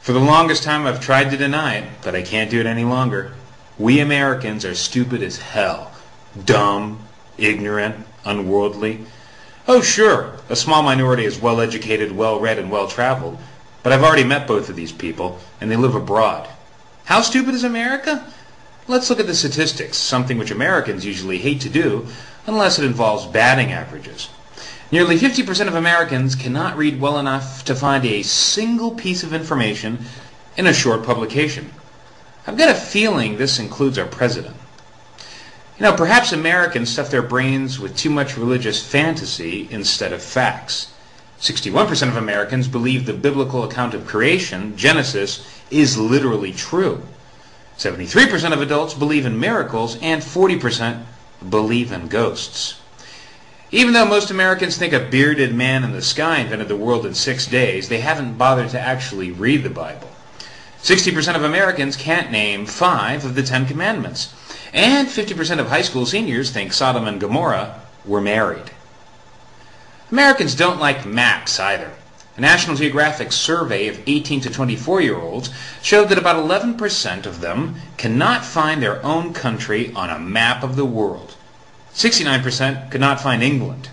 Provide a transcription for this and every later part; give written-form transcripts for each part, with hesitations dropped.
For the longest time I've tried to deny it, but I can't do it any longer. We Americans are stupid as hell. Dumb, ignorant, unworldly. Oh sure, a small minority is well-educated, well-read, and well-traveled, but I've already met both of these people, and they live abroad. How stupid is America? Let's look at the statistics, something which Americans usually hate to do, unless it involves batting averages. Nearly 50% of Americans cannot read well enough to find a single piece of information in a short publication. I've got a feeling this includes our president. You know, perhaps Americans stuff their brains with too much religious fantasy instead of facts. 61% of Americans believe the biblical account of creation, Genesis, is literally true. 73% of adults believe in miracles, and 40% believe in ghosts. Even though most Americans think a bearded man in the sky invented the world in 6 days, they haven't bothered to actually read the Bible. 60% of Americans can't name 5 of the 10 Commandments. And 50% of high school seniors think Sodom and Gomorrah were married. Americans don't like maps either. A National Geographic survey of 18 to 24-year-olds showed that about 11% of them cannot find their own country on a map of the world. 69% could not find England.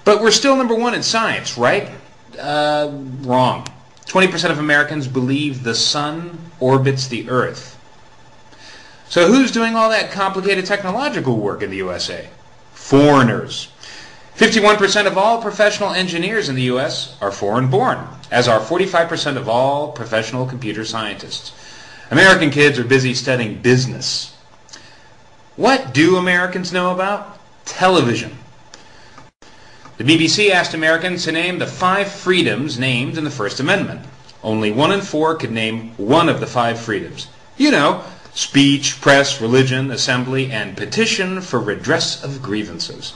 But we're still number 1 in science, right? Wrong. 20% of Americans believe the sun orbits the earth. So who's doing all that complicated technological work in the USA? Foreigners. 51% of all professional engineers in the U.S. are foreign-born, as are 45% of all professional computer scientists. American kids are busy studying business. What do Americans know about? Television. The BBC asked Americans to name the 5 freedoms named in the First Amendment. Only 1 in 4 could name one of the 5 freedoms. You know, speech, press, religion, assembly, and petition for redress of grievances.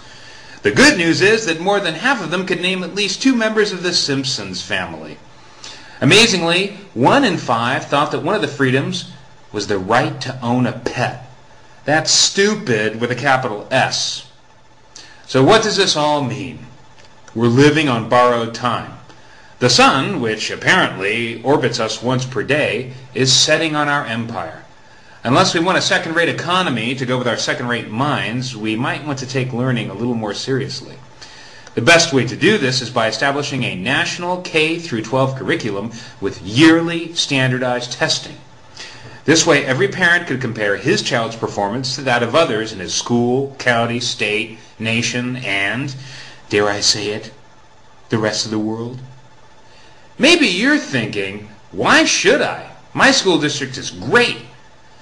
The good news is that more than half of them could name at least 2 members of the Simpsons family. Amazingly, 1 in 5 thought that one of the freedoms was the right to own a pet. That's stupid with a capital S. So what does this all mean? We're living on borrowed time. The sun, which apparently orbits us once per day, is setting on our empire. Unless we want a second-rate economy to go with our second-rate minds, we might want to take learning a little more seriously. The best way to do this is by establishing a national K-12 curriculum with yearly standardized testing. This way, every parent could compare his child's performance to that of others in his school, county, state, nation, and, dare I say it, the rest of the world. Maybe you're thinking, why should I? My school district is great.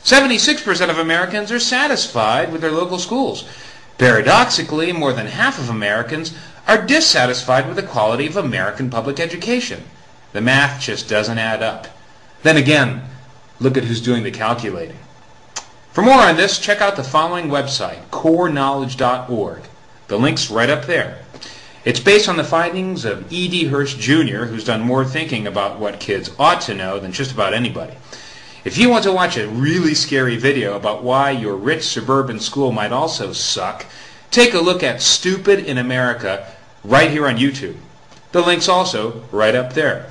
76% of Americans are satisfied with their local schools. Paradoxically, more than half of Americans are dissatisfied with the quality of American public education. The math just doesn't add up. Then again, look at who's doing the calculating. For more on this, check out the following website, coreknowledge.org. The link's right up there. It's based on the findings of E.D. Hirsch, Jr., who's done more thinking about what kids ought to know than just about anybody. If you want to watch a really scary video about why your rich suburban school might also suck, take a look at Stupid in America right here on YouTube. The link's also right up there.